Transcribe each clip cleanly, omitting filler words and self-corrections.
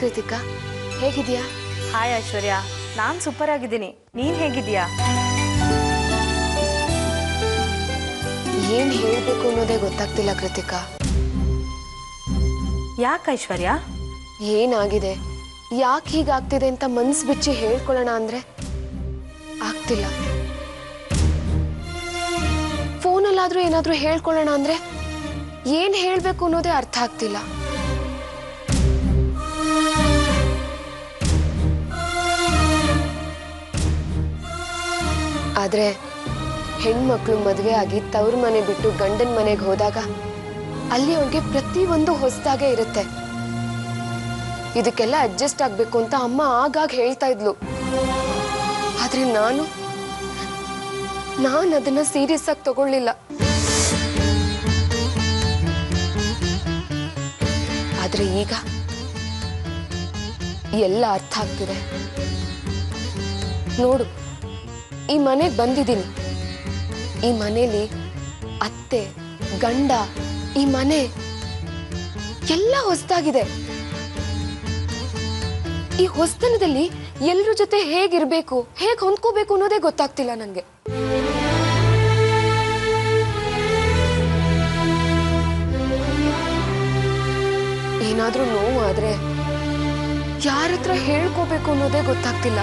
ಕೃತಿಕಾ, ಹೇಗಿದ್ಯಾ? ಹಾಯ್ ಐಶ್ವರ್ಯ, ನಾನು ಸೂಪರ್ ಆಗಿದ್ದೀನಿ. ನೀನ್ ಹೇಗಿದ್ಯಾ? ಏನ್ ಹೇಳ್ಬೇಕು ಅನ್ನೋದೇ ಗೊತ್ತಾಗ್ತಿಲ್ಲ ಕೃತಿಕಾ. ಯಾಕೆ ಐಶ್ವರ್ಯ? ಏನಾಗಿದೆ, ಯಾಕೆ ಹೀಗಾಗ್ತಿದೆ ಅಂತ ಮನ್ಸು ಬಿಚ್ಚಿ ಹೇಳ್ಕೊಳ್ಳೋಣ ಅಂದ್ರೆ ಆಗ್ತಿಲ್ಲ. ಫೋನಲ್ಲಾದ್ರೂ ಏನಾದ್ರೂ ಹೇಳ್ಕೊಳ್ಳೋಣ ಅಂದ್ರೆ ಏನ್ ಹೇಳ್ಬೇಕು ಅನ್ನೋದೇ ಅರ್ಥ ಆಗ್ತಿಲ್ಲ. ಆದ್ರೆ ಹೆಣ್ಮಕ್ಳು ಮದುವೆ ಆಗಿ ತವ್ರ ಮನೆ ಬಿಟ್ಟು ಗಂಡನ ಮನೆಗೆ ಹೋದಾಗ ಅಲ್ಲಿ ಅವ್ರಿಗೆ ಪ್ರತಿಯೊಂದು ಹೊಸದಾಗೆ ಇರುತ್ತೆ. ಇದಕ್ಕೆಲ್ಲ ಅಡ್ಜಸ್ಟ್ ಆಗ್ಬೇಕು ಅಂತ ಅಮ್ಮ ಆಗಾಗ ಹೇಳ್ತಾ ಇದ್ಲು. ಆದ್ರೆ ನಾನು ಅದನ್ನ ಸೀರಿಯಸ್ ಆಗಿ ತಗೊಳ್ಳಿಲ್ಲ. ಆದ್ರೆ ಈಗ ಎಲ್ಲ ಅರ್ಥ ಆಗ್ತಿದೆ. ನೋಡು, ಈ ಮನೆಗೆ ಬಂದಿದ್ದೀನಿ. ಈ ಮನೇಲಿ ಅತ್ತೆ, ಗಂಡ, ಈ ಮನೆ ಎಲ್ಲ ಹೊಸದಾಗಿದೆ. ಈ ಹೊಸತನದಲ್ಲಿ ಎಲ್ಲರ ಜೊತೆ ಹೇಗಿರ್ಬೇಕು, ಹೇಗ್ ಹೊಂದ್ಕೋಬೇಕು ಅನ್ನೋದೇ ಗೊತ್ತಾಗ್ತಿಲ್ಲ ನಂಗೆ. ಏನಾದ್ರೂ ನೋವು ಆದ್ರೆ ಯಾರ ಹತ್ರ ಹೇಳ್ಕೋಬೇಕು ಅನ್ನೋದೇ ಗೊತ್ತಾಗ್ತಿಲ್ಲ.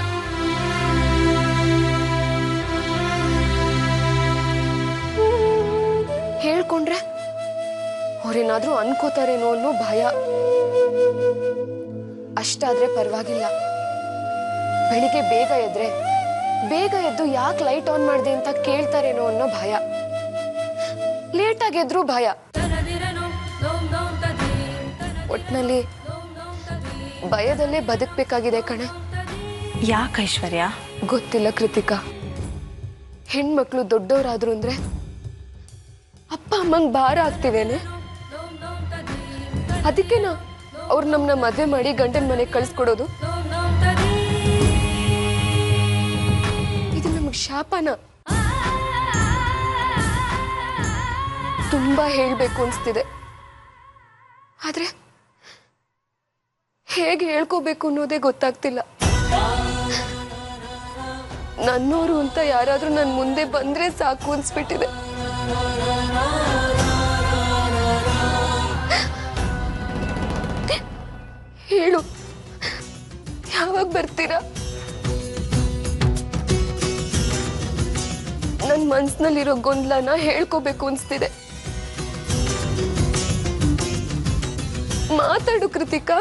ಹೇಳ್ಕೊಂಡ್ರೆ ಅವ್ರೇನಾದ್ರೂ ಅನ್ಕೋತಾರೇನೋ ಅನ್ನೋ ಭಯ. ಅಷ್ಟಾದ್ರೆ ಪರವಾಗಿಲ್ಲ. ಬೆಳಿಗ್ಗೆ ಬೇಗ ಎದ್ದು ಯಾಕೆ ಲೈಟ್ ಆನ್ ಮಾಡಿದೆ ಅಂತ ಕೇಳ್ತಾರೇನೋ ಅನ್ನೋ ಭಯ. ಲೇಟ್ ಆಗಿದ್ರು ಭಯ. ಒಟ್ನಲ್ಲಿ ಭಯದಲ್ಲೇ ಬದುಕ್ಬೇಕಾಗಿದೆ ಕಣೆ. ಯಾಕೆ ಐಶ್ವರ್ಯ? ಗೊತ್ತಿಲ್ಲ ಕೃತಿಕಾ. ಹೆಣ್ಮಕ್ಳು ದೊಡ್ಡವರಾದ್ರು ಅಂದ್ರೆ ಅಪ್ಪ ಅಮ್ಮಂಗ್ ಭಾರ ಆಗ್ತಿವೇನೆ. ಅದಕ್ಕೆನಾ ಅವ್ರು ನಮ್ಮನ್ನ ಮದ್ವೆ ಮಾಡಿ ಗಂಡನ ಮನೆಗೆ ಕಳ್ಸ್ಕೊಡೋದು? ಇದು ನಮಗ್ ಶಾಪನ? ತುಂಬಾ ಹೇಳ್ಬೇಕು ಅನ್ಸ್ತಿದೆ. ಆದ್ರೆ ಹೇಗೆ ಹೇಳ್ಕೋಬೇಕು ಅನ್ನೋದೇ ಗೊತ್ತಾಗ್ತಿಲ್ಲ. ನನ್ನೋರು ಅಂತ ಯಾರಾದ್ರೂ ನನ್ ಮುಂದೆ ಬಂದ್ರೆ ಸಾಕು ಅನ್ಸ್ಬಿಟ್ಟಿದೆ. ಹೇಳು, ಯಾವಾಗ ಬರ್ತೀರಾ? ನನ್ ಮನ್ಸಿನಲ್ಲಿರೋ ಗೊಂದಲನ ಹೇಳ್ಕೋಬೇಕು ಅನ್ಸ್ತಿದೆ. ಮಾತಾಡು ಕೃತಿಕಾ.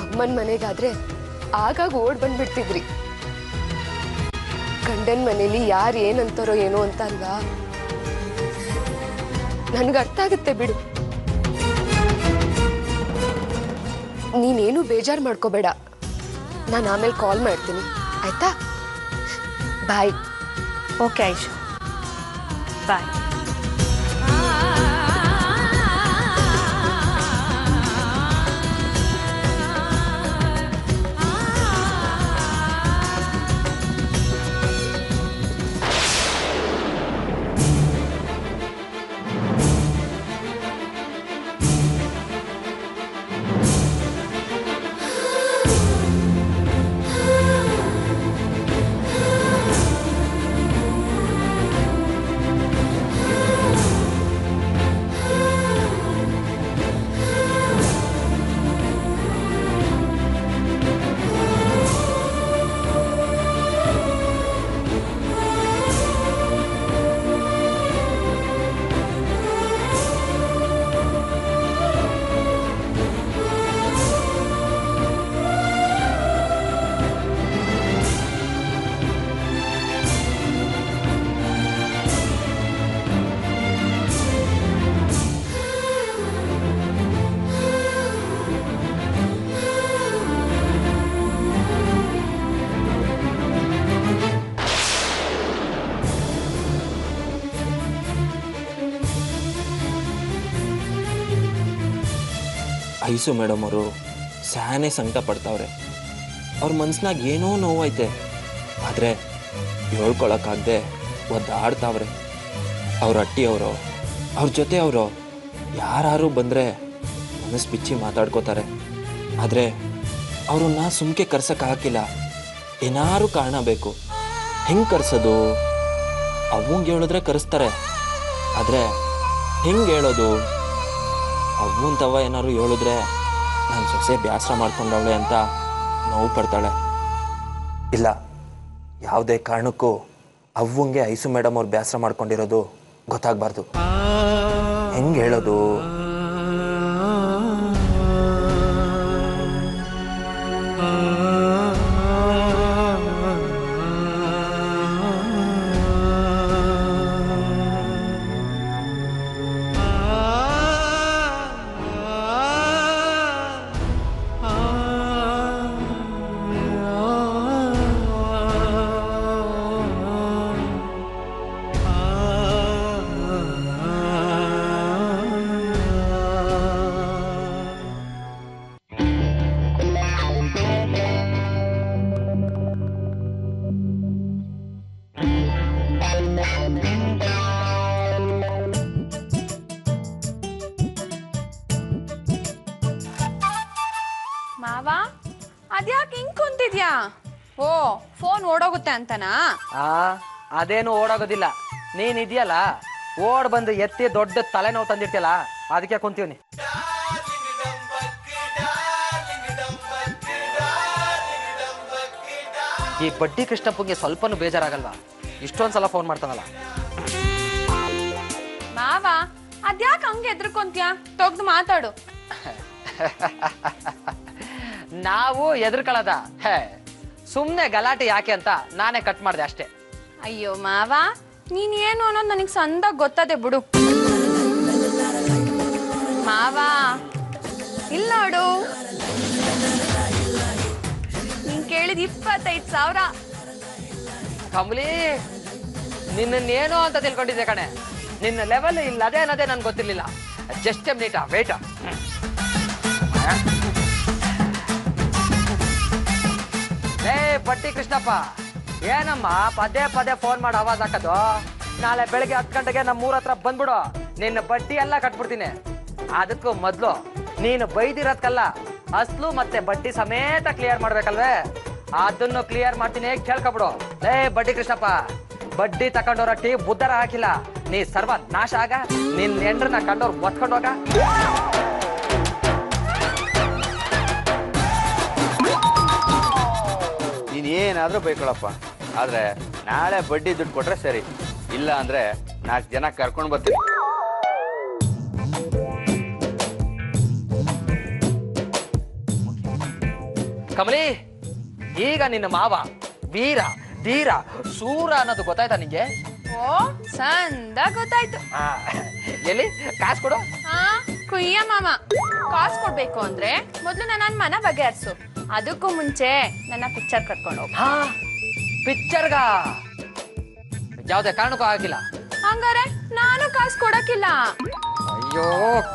ಅಮ್ಮನ್ ಮನೆಗಾದ್ರೆ ಆಗಾಗ ಓಡ್ ಬಂದ್ಬಿಡ್ತಿದ್ರಿ. ಗಂಡನ್ ಮನೇಲಿ ಯಾರು ಏನಂತಾರೋ ಏನೋ ಅಂತ ಅಲ್ವಾ? ನನ್ಗೆ ಅರ್ಥ ಆಗುತ್ತೆ ಬಿಡು. ನೀನೇನು ಬೇಜಾರು ಮಾಡ್ಕೋಬೇಡ. ನಾನು ಆಮೇಲೆ ಕಾಲ್ ಮಾಡ್ತೀನಿ, ಆಯ್ತಾ? ಬಾಯ್. ಓಕೆ ಐಶು, ಬಾಯ್. ಐಸು ಮೇಡಮ್ ಅವರು ಸ್ಯಾನೆ ಸಂಕಟ ಪಡ್ತಾವ್ರೆ. ಅವ್ರ ಮನ್ಸ್ನಾಗ ಏನೋ ನೋವೈತೆ, ಆದರೆ ಹೇಳ್ಕೊಳಕ್ಕಾಗದೆ ಒದ್ದಾಡ್ತಾವ್ರೆ. ಅವ್ರ ಅಟ್ಟಿಯವರು, ಅವ್ರ ಜೊತೆಯವರು ಯಾರು ಬಂದರೆ ಮನಸ್ಸು ಬಿಚ್ಚಿ ಮಾತಾಡ್ಕೋತಾರೆ. ಆದರೆ ಅವ್ರನ್ನ ಸುಮ್ಕೆ ಕರ್ಸೋಕ್ಕಾಗಿಲ್ಲ, ಏನಾರು ಕಾರಣ ಬೇಕು. ಹೆಂಗೆ ಕರ್ಸೋದು? ಅವಂಗೆ ಹೇಳಿದ್ರೆ ಕರೆಸ್ತಾರೆ, ಆದರೆ ಹೆಂಗೆ ಹೇಳೋದು? ಅವನಂತವ ಏನಾದ್ರು ಹೇಳಿದ್ರೆ ನಾನು ಸೊಸೆ ಬೇಸರ ಮಾಡ್ಕೊಂಡವಳೆ ಅಂತ ನೋವು ಪಡ್ತಾಳೆ. ಇಲ್ಲ, ಯಾವುದೇ ಕಾರಣಕ್ಕೂ ಅವ್ವಂಗೆ ಐಸು ಮೇಡಮ್ ಅವ್ರು ಬೇಸರ ಮಾಡ್ಕೊಂಡಿರೋದು ಗೊತ್ತಾಗಬಾರ್ದು. ಹೆಂಗೆ ಹೇಳೋದು? ಮಾವ ಅದ್ಯಾಕೆ ಹಿಂಗ್ ಕುಂತಿದ್ಯಾ? ಓ, ಫೋನ್ ಓಡೋಗುತ್ತೆ ಅಂತನಾ? ಅದೇನು ಓಡೋಗೋದಿಲ್ಲ. ನೀನ್ ಇದೆಯಲ್ಲ, ಓಡ್ ಬಂದು ಎತ್ತಿ ದೊಡ್ಡ ತಲೆನೋವು ತಂದಿರ್ತಿಯಲ್ಲ, ಅದಕ್ಕೆ ಕುಂತೀವ್ನಿ. ಈ ಬಡ್ಡಿ ಕೃಷ್ಣಪ್ಪಂಗೆ ಸ್ವಲ್ಪನೂ ಬೇಜಾರಾಗಲ್ವಾ? ಇಷ್ಟೊಂದ್ಸಲ ಫೋನ್ ಮಾಡ್ತಾನಲ್ಲ. ಮಾವ ಅದ್ಯಾಕೆ ಹಂಗೆ ಎದ್ರಕೊಂತ್ಯಾ? ತೊಗ್ದು ಮಾತಾಡು. ನಾವು ಎದುರ್ಕೊಳ್ಳೋದ? ಸುಮ್ನೆ ಗಲಾಟೆ ಯಾಕೆ ಅಂತ ನಾನೇ ಕಟ್ ಮಾಡಿದೆ ಅಷ್ಟೇ. ಅಯ್ಯೋ ಮಾವ, ನೀನ್ ಏನು ಅನ್ನೋದು ನನಗ್ ಸಂದಾಗ ಗೊತ್ತದೆ ಬಿಡು. ಮಾವ ಇಲ್ಲ ನೋಡು, ನೀನ್ ಕೇಳಿದ 25,000. ಕಮಲಿ, ನಿನ್ನೇನೋ ಅಂತ ತಿಳ್ಕೊಂಡಿದ್ದೆ ಕಣೆ. ನಿನ್ನ ಲೆವೆಲ್ ಇಲ್ಲ ಅದೇ ಅನ್ನೋದೇ ನನ್ಗೆ ಗೊತ್ತಿರ್ಲಿಲ್ಲ. Just a minute, wait. ಏ ಬಟ್ಟಿ ಕೃಷ್ಣಪ್ಪ, ಏನಮ್ಮ ಪದೇ ಪದೇ ಫೋನ್ ಮಾಡಿ ಆವಾಜ್ ಹಾಕೋದು? ನಾಳೆ ಬೆಳಗ್ಗೆ 10 ಗಂಟೆಗೆ ನಮ್ಮ ಊರ ಹತ್ರ ಬಂದ್ಬಿಡು, ನಿನ್ನ ಬಡ್ಡಿ ಎಲ್ಲ ಕಟ್ಬಿಡ್ತೀನಿ. ಅದಕ್ಕೂ ಮೊದ್ಲು ನೀನು ಬೈದಿರೋದ್ಕಲ್ಲ, ಅಸ್ಲು ಮತ್ತೆ ಬಡ್ಡಿ ಸಮೇತ ಕ್ಲಿಯರ್ ಮಾಡ್ಬೇಕಲ್ವೇ? ಅದನ್ನು ಕ್ಲಿಯರ್ ಮಾಡ್ತೀನಿ, ಕೇಳ್ಕೊಬಿಡು. ಏ ಬಡ್ಡಿ ಕೃಷ್ಣಪ್ಪ, ಬಡ್ಡಿ ತಕೊಂಡವ್ರ ಟೀ ಬುದ್ಧರ ಹಾಕಿಲ್ಲ, ನೀ ಸರ್ವ ನಾಶ ಆಗ. ನಿನ್ ಎಂಡ್ರನ್ನ ಕಂಡವ್ರು ಒತ್ಕೊಂಡೋಗ. ನೀನ್ ಏನಾದ್ರೂ ಬೈಕೊಳಪ್ಪ, ಆದ್ರೆ ನಾಳೆ ಬಡ್ಡಿ ದುಡ್ಡು ಕೊಟ್ರೆ ಸರಿ, ಇಲ್ಲ ಅಂದ್ರೆ 4 ಜನ ಕರ್ಕೊಂಡು ಬರ್ತೀನಿ. ಕಮಲಿ, ಈಗ ನಿನ್ನ ಮಾವ ವೀರ ಧೀರ ಸೂರ ಅನ್ನೋದು ಗೊತ್ತಾಯ್ತಾ ನಿಂಗೆ? ಓ, ಸಂದ ಗೊತ್ತಾಯ್ತು. ಎಲ್ಲಿ ಕಾಸು ಕೊಡು. ಕುಯ್ಯ ಮಾಮ, ಕಾಸು ಕೊಡ್ಬೇಕು ಅಂದ್ರೆ ಮೊದ್ಲು ನನ್ನ ಮನ ಬಗೆಹರಿಸು. ಅದಕ್ಕೂ ಮುಂಚೆ ನನ್ನ ಪಿಕ್ಚರ್ ಕಟ್ಕೊಂಡು ಹೋಗು. ಪಿಕ್ಚರ್ಗ ಯಾವ್ದೇ ಕಾರಣಕ್ಕೂ ಆಗಿಲ್ಲ. ಹಂಗಾರೆ ನಾನು ಕಾಸು ಕೊಡಕ್ಕಿಲ್ಲ. ಅಯ್ಯೋ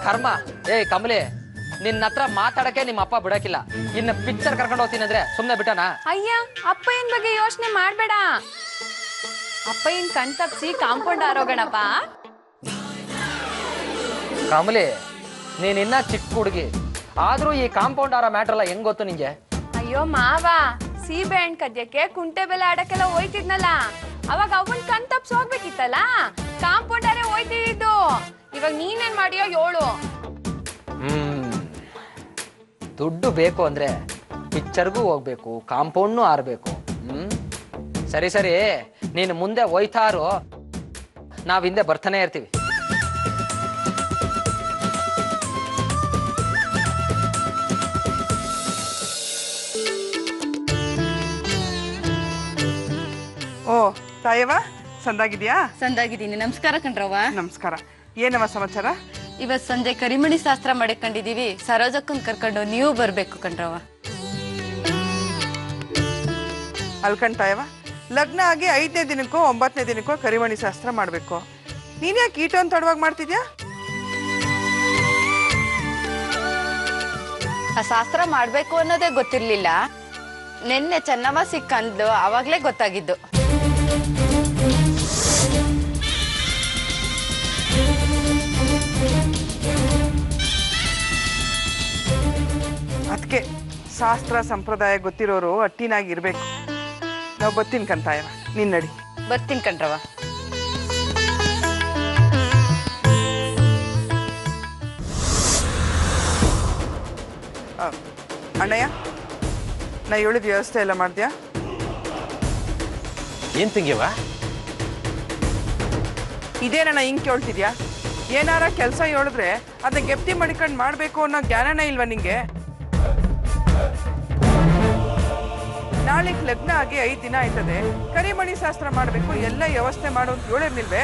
ಕರ್ಮ. ಏ ಕಮಲಿ, ನಿನ್ನ ಹತ್ರ ಮಾತಾಡಕ್ಕೆ ನಿಮ್ಮ ಅಪ್ಪ ಬಿಡಕ್ಕಿಲ್ಲ. ಇನ್ನು ಪಿಕ್ಚರ್ ಕರ್ಕೊಂಡು ಹೋಗ್ತೀನಿ ಅಂದ್ರೆ ಸುಮ್ನೆ ಬಿಟ್ಟನಾ? ಅಯ್ಯ, ಅಪ್ಪಯ್ಯನ ಬಗ್ಗೆ ಯೋಚನೆ ಮಾಡ್ಬೇಡ. ಅಪ್ಪಯ್ಯನ್ ಕಣ್ ತಪ್ಸಿ ಕಾಂಪೌಂಡ್ ಆರೋಗಣಪ್ಪ. ಕಮಲಿ, ನೀನ್ ಇನ್ನ ಚಿಕ್ಕ ಹುಡುಗಿ, ಆದ್ರೂ ಈ ಕಾಂಪೌಂಡ್ ಆರೋ ಮ್ಯಾಟ್ರ್ ಎಲ್ಲ ಹೆಂಗ್ ಗೊತ್ತು ನಿಂಗೆ? ಅಯ್ಯೋ ಮಾವ, ಸೀಬೆ ಹಣ್ಣು ಕದ್ಯಕ್ಕೆ ಕುಂಟೆ ಬೆಲೆ ಆಡಕ್ಕೆಲ್ಲ ಹೋಯ್ತಿದ್ನಲ್ಲ, ಅವಾಗ ಅವನ್ ಕಣ್ ತಪ್ಸಿ ಹೋಗ್ಬೇಕಿತ್ತಲ್ಲ, ಕಾಂಪೌಂಡ್ ಆರೇ ಹೋಯ್ತಿದ್ದು. ಇವಾಗ ನೀನೇನ್ ಮಾಡಿಯೋ ಹೇಳು. ದುಡ್ಡು ಬೇಕು ಅಂದ್ರೆ ಪಿಕ್ಚರ್ಗೂ ಹೋಗ್ಬೇಕು, ಕಾಂಪೌಂಡ್ನು ಆರ್ಬೇಕು. ಸರಿ ಸರಿ, ನೀನು ಮುಂದೆ ಹೋಯ್ತಾರು, ನಾವ್ ಹಿಂದೆ ಬರ್ತಾನೆ ಇರ್ತೀವಿ. ಓ ತಾಯವ್ವ, ಸಂದಾಗಿದ್ಯಾ? ಸಂದಾಗಿದ್ದೀನಿ. ನಮಸ್ಕಾರ ಕಣ್ರವ್ವ. ನಮಸ್ಕಾರ. ಏನವ ಸಮಾಚಾರ? ಇವತ್ ಸಂಜೆ ಕರಿಮಣಿ ಶಾಸ್ತ್ರ ಮಾಡಿಕೊಂಡಿದೀವಿ. ಸರೋಜಕ್ಕನ್ ಕರ್ಕೊಂಡು ನೀವು ಬರ್ಬೇಕು ಕಣ್ರವ್ವ. ಅಲ್ಕಂಡ್ ತಾಯವ್ವ, ಲಗ್ನ ಆಗಿ 5ನೇ ದಿನಕ್ಕೋ 9ನೇ ದಿನಕ್ಕೋ ಕರಿಮಣಿ ಶಾಸ್ತ್ರ ಮಾಡ್ಬೇಕು. ನೀನ್ ಯಾಕೆ ಈಟೊಂದು ತಡವಾಗಿ ಮಾಡ್ತಿದ್ಯಾ? ಆ ಶಾಸ್ತ್ರ ಮಾಡ್ಬೇಕು ಅನ್ನೋದೇ ಗೊತ್ತಿರ್ಲಿಲ್ಲ. ನಿನ್ನೆ ಚೆನ್ನಮ್ಮ ಸಿಕ್ಕಂದ್ಲು, ಅವಾಗ್ಲೇ ಗೊತ್ತಾಗಿದ್ದು. ಅದಕ್ಕೆ ಶಾಸ್ತ್ರ ಸಂಪ್ರದಾಯ ಗೊತ್ತಿರೋರು ಅಟ್ಟಿನಾಗಿರ್ಬೇಕು. ನಾವು ಬರ್ತೀನಿ ಕಂತಾಯವ, ನೀನ್ ನಡಿ. ಬರ್ತೀನಿ ಕಣ್ರವ. ಅಣ್ಣಯ್ಯ, ನಾ ಹೇಳಿದ ವ್ಯವಸ್ಥೆ ಎಲ್ಲ ಮಾಡ್ದ್ಯಾ? ಏನ್ ತಂಗ್ಯವ? ಇದೇನಣ್ಣ ಹಿಂಗ್ ಕೇಳ್ತಿದ್ಯಾ? ಏನಾರ ಕೆಲಸ ಹೇಳಿದ್ರೆ ಅದನ್ನ ಗೆಪ್ತಿ ಮಡಿಕೊಂಡು ಮಾಡ್ಬೇಕು ಅನ್ನೋ ಜ್ಞಾನನೇ ಇಲ್ವಾ ನಿಂಗೆ? ನಾಳೆಗ್ ಲಗ್ನ ಆಗಿ 5 ದಿನ ಆಯ್ತದೆ, ಕರಿಮಣಿ ಶಾಸ್ತ್ರ ಮಾಡ್ಬೇಕು, ಎಲ್ಲ ವ್ಯವಸ್ಥೆ ಮಾಡು ಅಂತ ಹೇಳಿರ್ನಿಲ್ವೇ?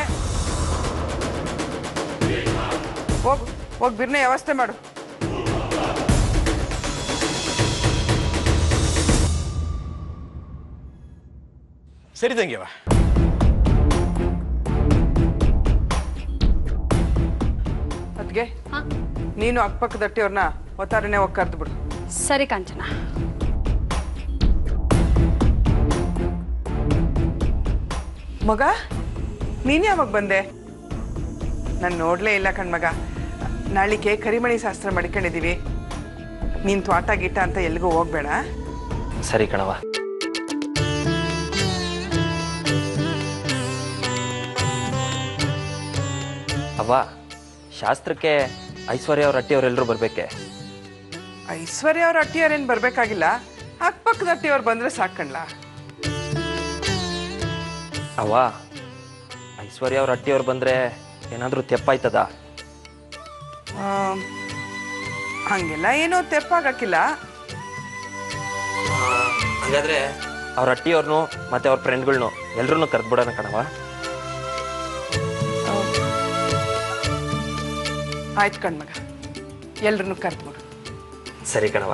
ಹೋಗ್ ಬಿರ್ನೆ ವ್ಯವಸ್ಥೆ ಮಾಡು. ಸರಿ ತಂಗ್ಯವ. ಅದ್ಗೆ ನೀನು ಅಕ್ಕಪಕ್ಕದ ಅಟ್ಟಿಯವ್ರನ್ನ ಒತ್ತಾರನೆ ಹೋಗಿ ಕರ್ದು ಬಿಡು. ಸರಿ ಕಾಂಚನ. ಮಗ, ನೀನ್ ಯಾವಾಗ ಬಂದೆ? ನಾನು ನೋಡ್ಲೇ ಇಲ್ಲ ಕಣ್ಮಗ. ನಾಳಿಗೆ ಕರಿಮಣಿ ಶಾಸ್ತ್ರ ಮಾಡ್ಕೊಂಡಿದೀವಿ. ನೀನ್ ತ್ವಾಟ ಗೀಟ ಅಂತ ಎಲ್ಲಿಗೂ ಹೋಗ್ಬೇಡ. ಸರಿ ಕಣವ. ಅವ್ವ, ಶಾಸ್ತ್ರಕ್ಕೆ ಐಶ್ವರ್ಯ ಅವ್ರ ಅಟ್ಟಿಯವರೆಲ್ಲರೂ ಬರ್ಬೇಕೆ? ಐಶ್ವರ್ಯ ಅವ್ರ ಅಟ್ಟಿಯವ್ರೇನ್ ಬರ್ಬೇಕಾಗಿಲ್ಲ, ಅಕ್ಕಪಕ್ಕದ ಅಟ್ಟಿಯವ್ರು ಬಂದ್ರೆ ಸಾಕಣ್ಣ. ಅವ್ವ, ಐಶ್ವರ್ಯ ಅವ್ರ ಅಟ್ಟಿಯವ್ರು ಬಂದ್ರೆ ಏನಾದರೂ ತೆಪ್ಪಾಯ್ತದ? ಹಂಗೆಲ್ಲ ಏನೋ ತೆಪ್ಪಾಗಕ್ಕಿಲ್ಲ. ಹಾಗಾದ್ರೆ ಅವ್ರ ಅಟ್ಟಿಯವ್ರನ್ನು ಮತ್ತೆ ಅವ್ರ ಫ್ರೆಂಡ್ಗಳ್ನು ಎಲ್ರೂ ಕರೆದ್ಬಿಡೋಣ ಕಣವ. ಆಯ್ತು ಕಣ್ಮಗ, ಎಲ್ರನ್ನೂ ಕರ್ದ್ಬಿಡು. ಸರಿ ಕಣವ.